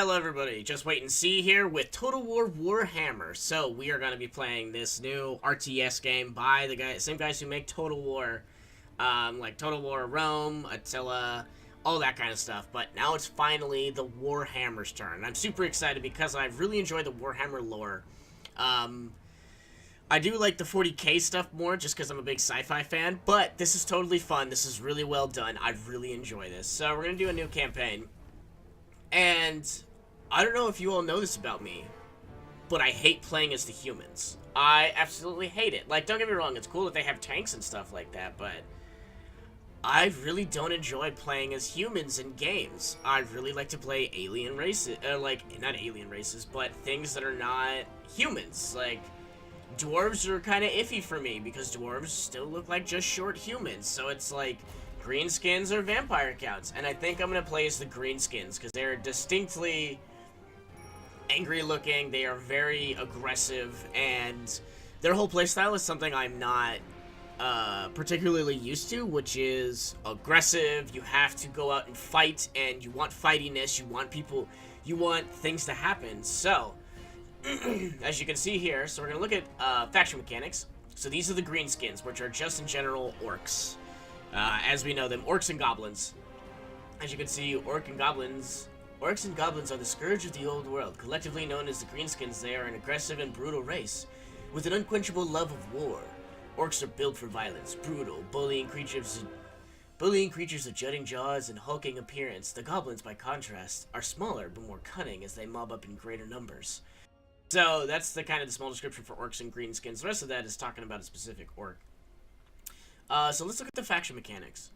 Hello everybody, just Wait and See here with Total War Warhammer. So we are going to be playing this new RTS game by the same guys who make Total War, like Total War Rome, Attila, all that kind of stuff. But now it's finally the Warhammer's turn. I'm super excited because I really enjoy the Warhammer lore. I do like the 40k stuff more just because I'm a big sci-fi fan, but this is totally fun. This is really well done. I really enjoy this. So we're going to do a new campaign. And I don't know if you all know this about me, but I hate playing as the humans. I absolutely hate it. Like, don't get me wrong, it's cool that they have tanks and stuff like that, but I really don't enjoy playing as humans in games. I really like to play alien races, not alien races, but things that are not humans. Like, dwarves are kind of iffy for me, because dwarves still look like just short humans, so it's like Greenskinz or vampire counts, and I think I'm going to play as the Greenskinz, because they're distinctly angry looking, they are very aggressive, and their whole playstyle is something I'm not particularly used to, which is aggressive. You have to go out and fight, and you want fightiness, you want things to happen. So, as you can see here, so we're going to look at faction mechanics. So these are the Greenskinz, which are just in general orcs. As we know them, orcs and goblins. As you can see, orcs and goblins are the scourge of the old world. Collectively known as the Greenskins, they are an aggressive and brutal race, with an unquenchable love of war. Orcs are built for violence, brutal, bullying creatures with jutting jaws and hulking appearance. The goblins, by contrast, are smaller but more cunning as they mob up in greater numbers. So that's the kind of the small description for orcs and Greenskins. The rest of that is talking about a specific orc. So let's look at the faction mechanics.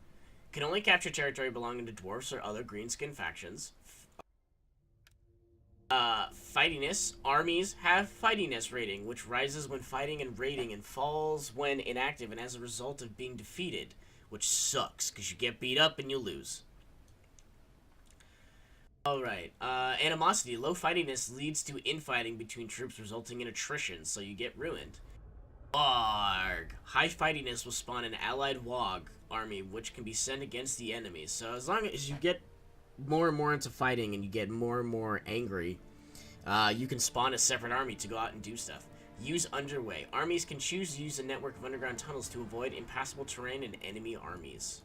Can only capture territory belonging to dwarfs or other greenskin factions. Fightiness. Armies have fightiness rating, which rises when fighting and raiding and falls when inactive and as a result of being defeated, which sucks, because you get beat up and you lose. Alright, animosity. Low fightiness leads to infighting between troops, resulting in attrition, so you get ruined. Warg. High fightiness will spawn an allied Wog army, which can be sent against the enemy. So as long as you get more and more into fighting and you get more and more angry, you can spawn a separate army to go out and do stuff. Use underway. Armies can choose to use a network of underground tunnels to avoid impassable terrain and enemy armies.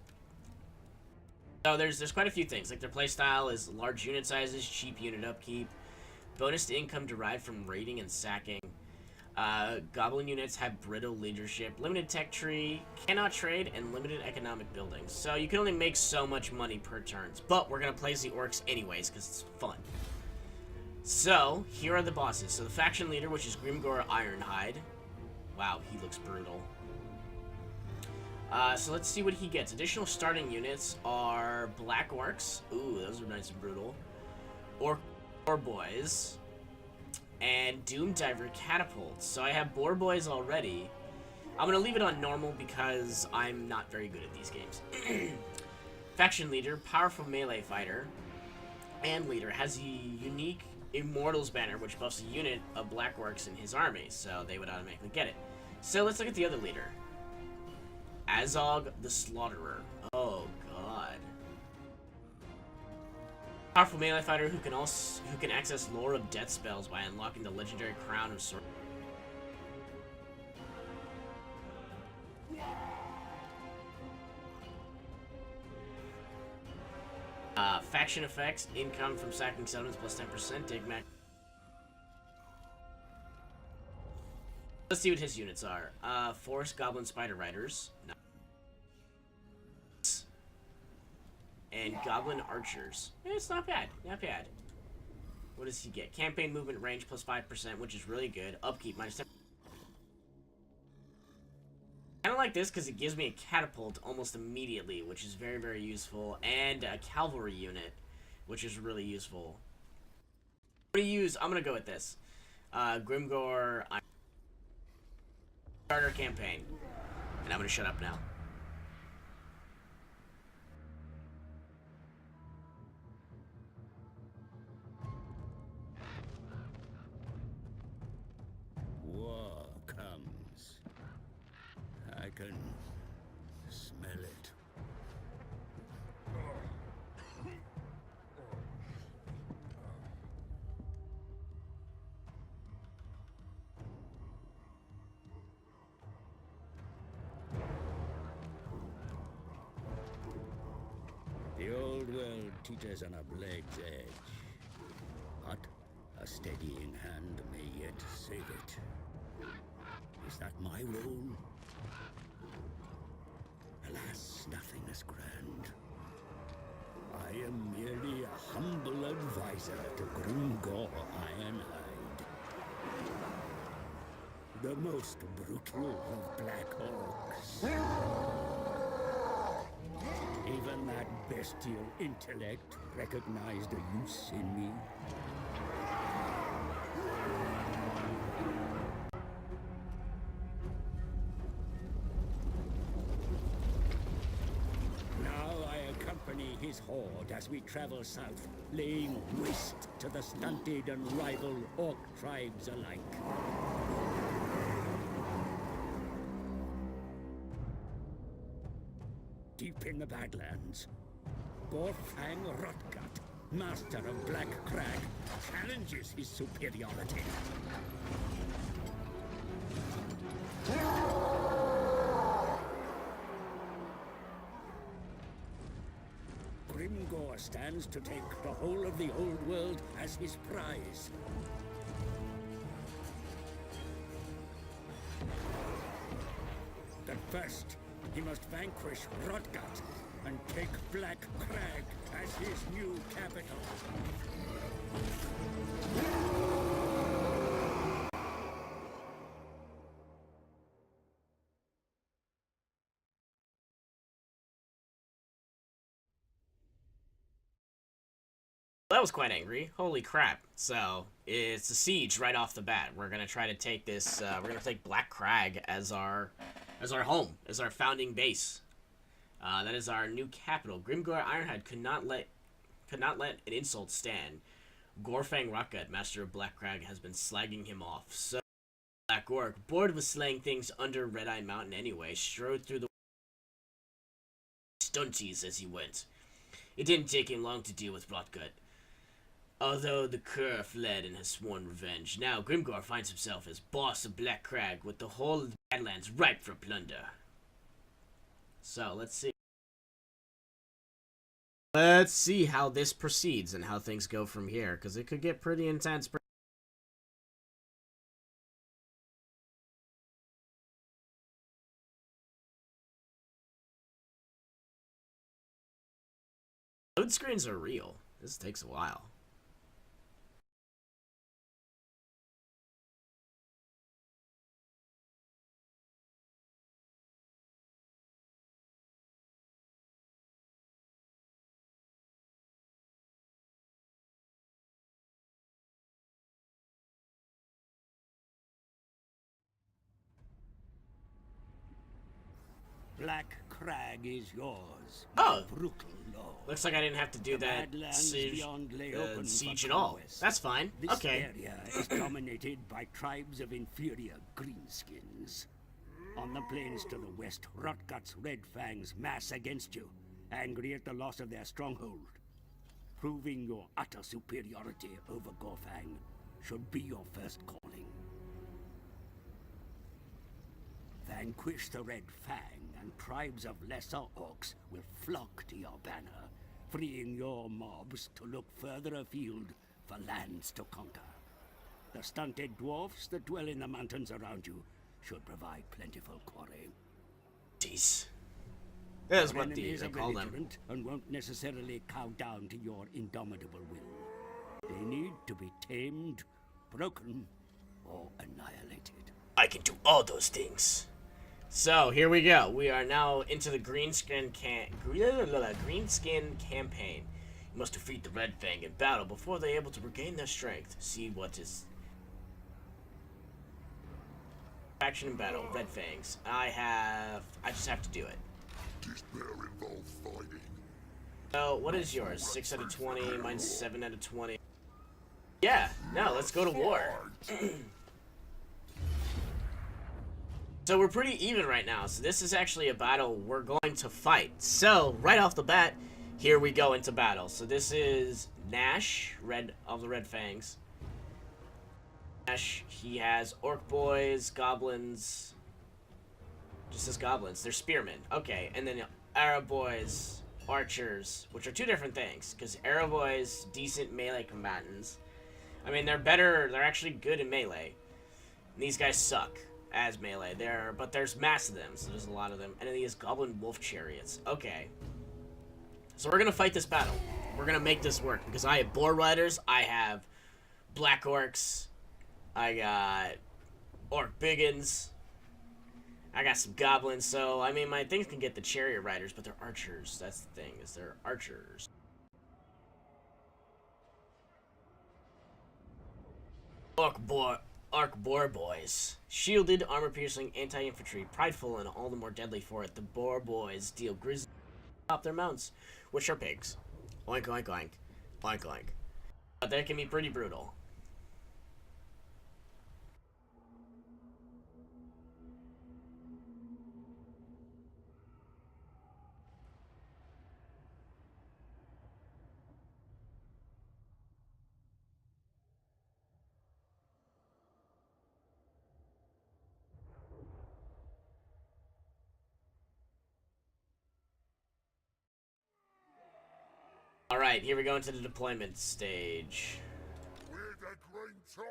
So there's quite a few things. Like their playstyle is large unit sizes, cheap unit upkeep, bonus to income derived from raiding and sacking. Goblin units have brittle leadership, limited tech tree, cannot trade, and limited economic buildings. So you can only make so much money per turns, but we're going to play as the orcs anyways, because it's fun. So, here are the bosses. So the faction leader, which is Grimgor Ironhide. Wow, he looks brutal. So let's see what he gets. Additional starting units are Black Orcs. Ooh, those are nice and brutal. Orc Boys. And Doom Diver Catapults. So I have Boar Boys already. I'm going to leave it on normal because I'm not very good at these games. Faction Leader, powerful melee fighter, and leader has a unique Immortals banner, which buffs a unit of Black Orcs in his army, so they would automatically get it. So let's look at the other leader. Azog the Slaughterer. Oh god. Powerful melee fighter who can access lore of death spells by unlocking the legendary crown of sword. Faction effects, income from sacking settlements plus 10%, dig max. Let's see what his units are. Forest Goblin Spider Riders. Nice. And Goblin Archers. It's not bad, not bad. What does he get? Campaign movement range plus 5%, which is really good. Upkeep minus 10%. I kind of like this because it gives me a catapult almost immediately, which is very, very useful, and a cavalry unit, which is really useful. I'm going to go with this. Grimgor starter campaign. And I'm going to shut up now. War comes. I can smell it. teeters on a blade's edge. But a steadying hand may yet save it. Is that my role? Alas, nothing is grand. I am merely a humble advisor to Grimgor Ironhide, the most brutal of Black Orcs. Even that bestial intellect recognized a use in me. His horde as we travel south, laying waste to the stunted and rival orc tribes alike. Deep in the Badlands, Gorfang Rotgut, master of Black Crag, challenges his superiority. Grimgor stands to take the whole of the old world as his prize. But first, he must vanquish Rotgut and take Black Crag as his new capital. That was quite angry. Holy crap. So, it's a siege right off the bat. We're gonna try to take this, we're gonna take Black Crag as our home, as our founding base. That is our new capital. Grimgor Ironhide could not let an insult stand. Gorfang Rotgut, master of Black Crag, has been slagging him off. So, Black Orc, bored with slaying things under Red Eye Mountain anyway, strode through the stunties as he went. It didn't take him long to deal with Rotgut. Although the Cur fled and has sworn revenge, now Grimgor finds himself as boss of Black Crag with the whole of the Badlands ripe for plunder. So, let's see. Let's see how this proceeds and how things go from here, because it could get pretty intense. Load screens are real. This takes a while. Black Crag is yours. Oh, brutal law. Looks like I didn't have to do that siege at all. That's fine. This okay. area is dominated by tribes of inferior Greenskinz. On the plains to the west, Rotgut's Red Fangs mass against you, angry at the loss of their stronghold. Proving your utter superiority over Gorfang should be your first calling. Vanquish the Red Fang, and tribes of lesser orcs will flock to your banner, freeing your mobs to look further afield for lands to conquer. The stunted dwarfs that dwell in the mountains around you should provide plentiful quarry. Jeez. That's what they call them. And won't necessarily cow down to your indomitable will. They need to be tamed, broken, or annihilated. I can do all those things. So, here we go. We are now into the Greenskin campaign. You must defeat the Red Fang in battle before they are able to regain their strength. See what is... Action in battle, Red Fangs. I just have to do it. So, what is yours? 6 out of 20, mine's 7 out of 20. Yeah, no, let's go to war. So we're pretty even right now, so this is actually a battle we're going to fight. So, right off the bat, here we go into battle. So this is Nash, of the Red Fangs. Nash, he has Orc Boys, Goblins, just says Goblins, they're Spearmen. Okay, and then Arab Boys, archers, which are two different things, because arrow boys, decent melee combatants. I mean, they're better, they're actually good in melee. And these guys suck as melee. But there's mass of them, so there's a lot of them. And then these goblin wolf chariots. Okay. So we're gonna fight this battle. We're gonna make this work, because I have boar riders, I have black orcs, I got orc biggins, I got some goblins, so, I mean, my things can get the chariot riders, but they're archers. That's the thing, is they're archers. Arc boar boys. Shielded, armor-piercing, anti-infantry, prideful, and all the more deadly for it. The boar boys deal grisly off their mounts, which are pigs. Oink, oink, oink. Oink, oink. But they can be pretty brutal. Alright, here we go into the deployment stage. We're the green tide!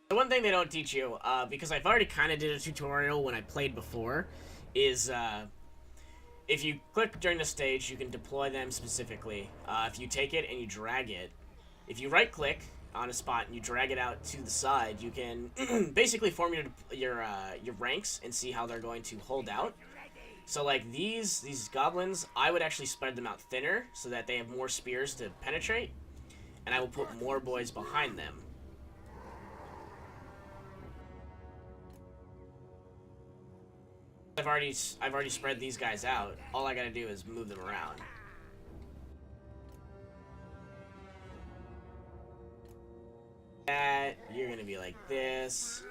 The one thing they don't teach you, because I've already kind of did a tutorial when I played before, is, if you click during the stage, you can deploy them specifically. If you take it and you drag it, if you right-click on a spot and you drag it out to the side, you can basically form your ranks and see how they're going to hold out. So, like, these goblins, I would actually spread them out thinner so that they have more spears to penetrate, and I will put more boys behind them. I've already spread these guys out. All I gotta do is move them around. That you're gonna be like this.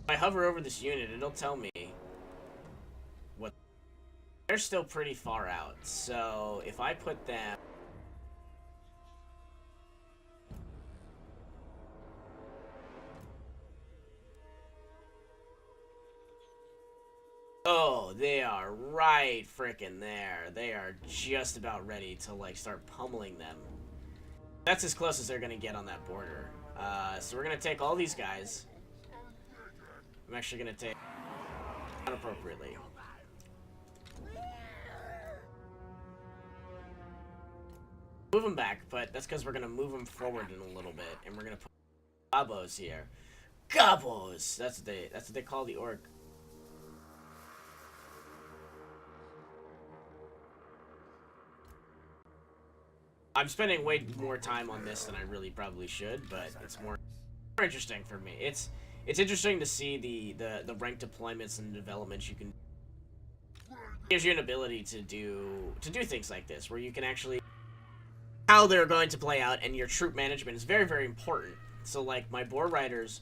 If I hover over this unit, it'll tell me what. They're still pretty far out, so if I put them. Oh, they are right frickin' there. They are just about ready to, like, start pummeling them. That's as close as they're gonna get on that border. So we're gonna take all these guys. I'm actually gonna take appropriately. Move them back, but that's because we're gonna move them forward in a little bit, and we're gonna put gobos here. Gobos! That's what they call the orc. I'm spending way more time on this than I really probably should, but it's more interesting for me. It's interesting to see the rank deployments and developments you can. It gives you an ability to do things like this, where you can actually how they're going to play out, and your troop management is very, very important. So, like, my boar riders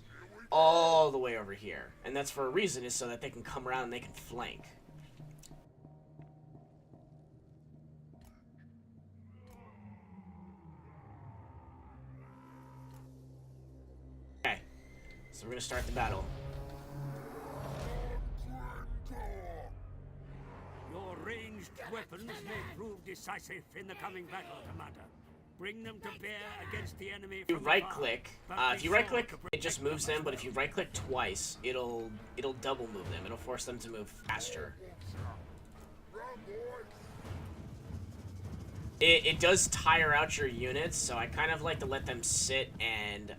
all the way over here, and that's for a reason, is so that they can come around and they can flank. So we're gonna start the battle. Your ranged weapons may prove decisive in the coming battle, Commander. Bring them to bear against the enemy. If you right-click, it just moves them. But if you right-click twice, it'll double move them. It'll force them to move faster. It does tire out your units, so I kind of like to let them sit and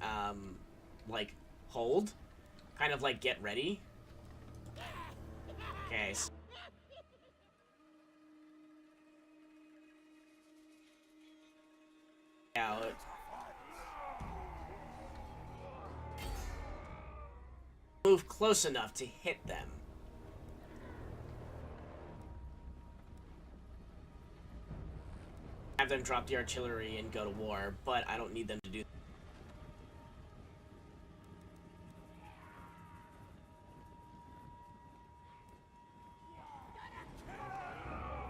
like hold, kind of like get ready. Okay. Out. Move close enough to hit them. Have them drop the artillery and go to war, but I don't need them to do that.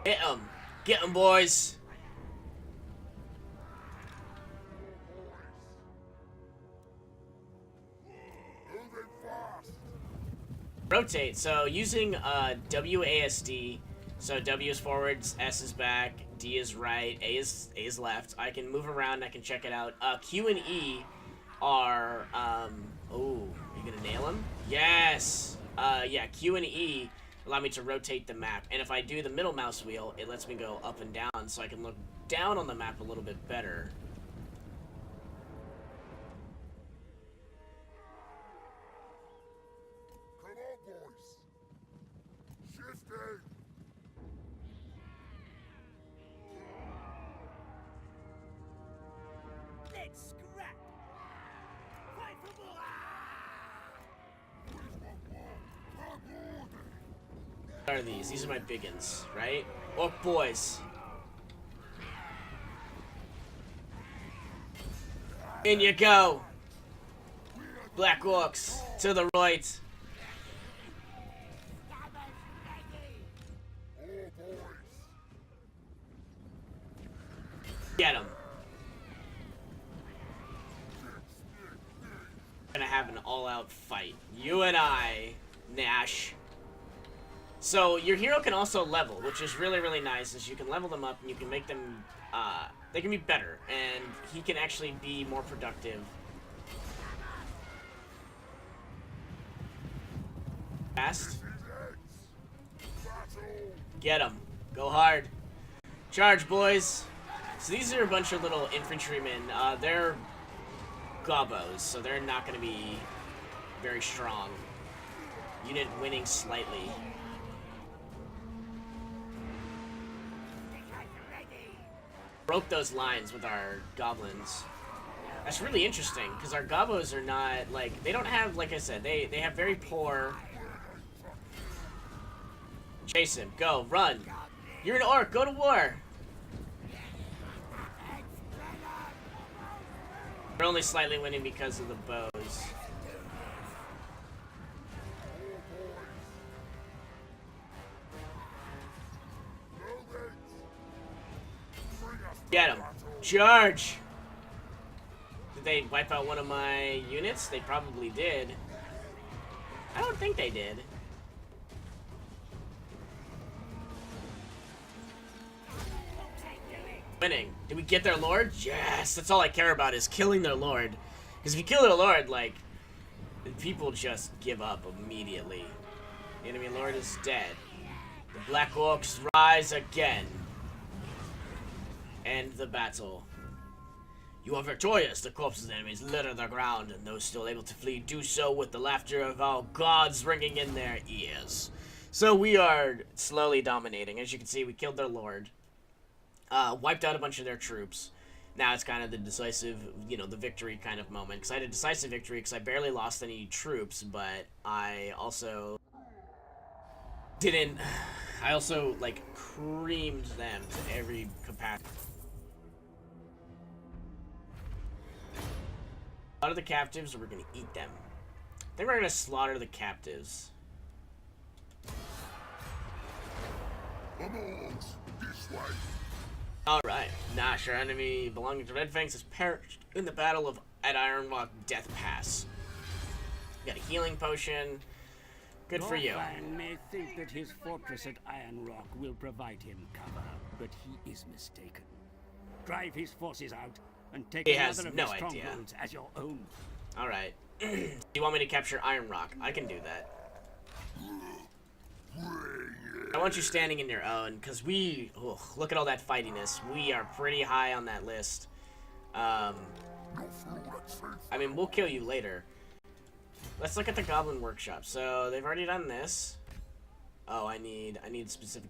Get 'em. Get 'em, boys. Moving fast. Rotate. So using WASD. So W is forwards, S is back, D is right, A is left. I can move around. I can check it out. Q and E are oh, you gonna nail him? Yes. Yeah. Q and E allow me to rotate the map, and if I do the middle mouse wheel, it lets me go up and down, so I can look down on the map a little bit better. Come on, boys. Shifting. Let's scrap! Fight for more! What are these? These are my biggins, right? Orc boys. In you go. Black orcs to the right. All boys. Get him. Gonna have an all-out fight. You and I, Nash. So your hero can also level, which is really, really nice, is you can level them up and you can make them, they can be better, and he can actually be more productive. Fast. Get him. Go hard. Charge, boys. So these are a bunch of little infantrymen. They're gobos, so they're not going to be very strong. Unit winning slightly. Broke those lines with our goblins. That's really interesting, because our gobos are not, like, they don't have, like I said, they have very poor... Chase him. Go. Run. You're an orc. Go to war. We're only slightly winning because of the bows. Get him. Charge. Did they wipe out one of my units? They probably did. I don't think they did. Winning. Did we get their lord? Yes! That's all I care about, is killing their lord. Because if you kill their lord, like, people just give up immediately. The enemy lord is dead. The Black Orcs rise again. End the battle. You are victorious. The corpses of the enemies litter the ground, and those still able to flee do so with the laughter of our gods ringing in their ears. So we are slowly dominating. As you can see, we killed their lord. Wiped out a bunch of their troops. Now it's kind of the decisive, you know, the victory kind of moment. Because I had a decisive victory because I barely lost any troops, but I also didn't... I also, like, creamed them to every capacity. Slaughter the captives, or we're gonna eat them. I think we're gonna slaughter the captives. Lords, this way. Alright. Nash, our enemy belonging to Red Fangs, has perished in the battle at Iron Rock Death Pass. Got a healing potion. Good for you. Fang may think that his fortress at Iron Rock will provide him cover, but he is mistaken. Drive his forces out and take He has another of no his idea. strongholds as your own. Alright. Do you want me to capture Iron Rock? I can do that. I want you standing in your own, because we... Ugh, look at all that fightiness. We are pretty high on that list. I mean, we'll kill you later. Let's look at the Goblin Workshop. So, they've already done this. Oh, I need specific...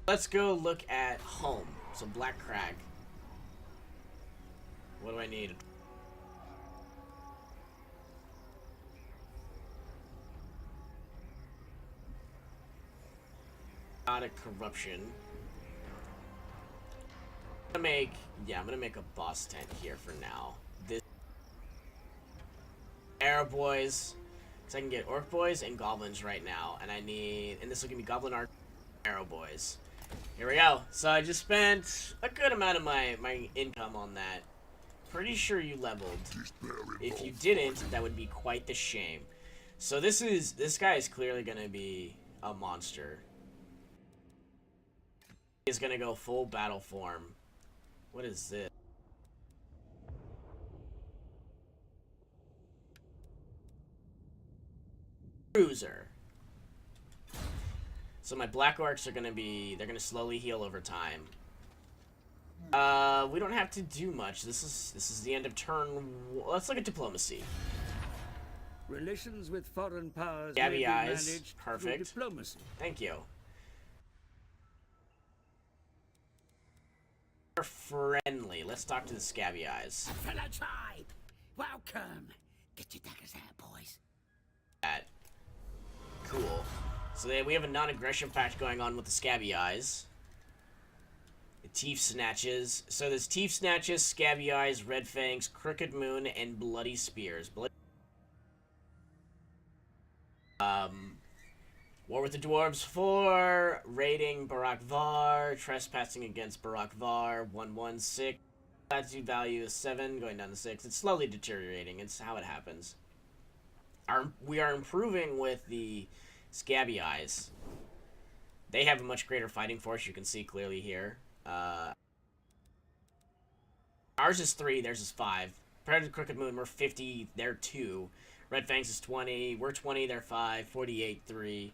Let's go look at home. So, Black Crag. What do I need? Corruption. I'm gonna make a boss tent here for now. This Air boys. Because I can get Orc Boys and Goblins right now. And I need... And this will give me Goblin Arrow Boys. Here we go. So I just spent a good amount of my income on that. Pretty sure you leveled. If you didn't, that would be quite the shame. So this guy is clearly going to be a monster. He's going to go full battle form. What is this? Cruiser. So my Black Orcs are going to be... They're going to slowly heal over time. We don't have to do much. This is the end of turn... Let's look at diplomacy. Relations with foreign powers Gabby may be eyes. managed Perfect. through diplomacy. Thank you. We're friendly. Let's talk to the Scabby Eyes. Fellow tribe, welcome. Get your daggers out, boys. That. Cool. So we have a non-aggression pact going on with the Scabby Eyes. The Teeth Snatches. So there's Teeth Snatches, Scabby Eyes, Red Fangs, Crooked Moon, and Bloody Spears. War with the Dwarves 4, raiding Barak Var, trespassing against Barak Var, 116. Latitude value is 7, going down to 6. It's slowly deteriorating. It's how it happens. We are improving with the Scabby Eyes. They have a much greater fighting force, you can see clearly here. Ours is 3, theirs is 5. Predator Crooked Moon, we're 50, they're 2. Red Fangs is 20, we're 20, they're 5, 48, 3.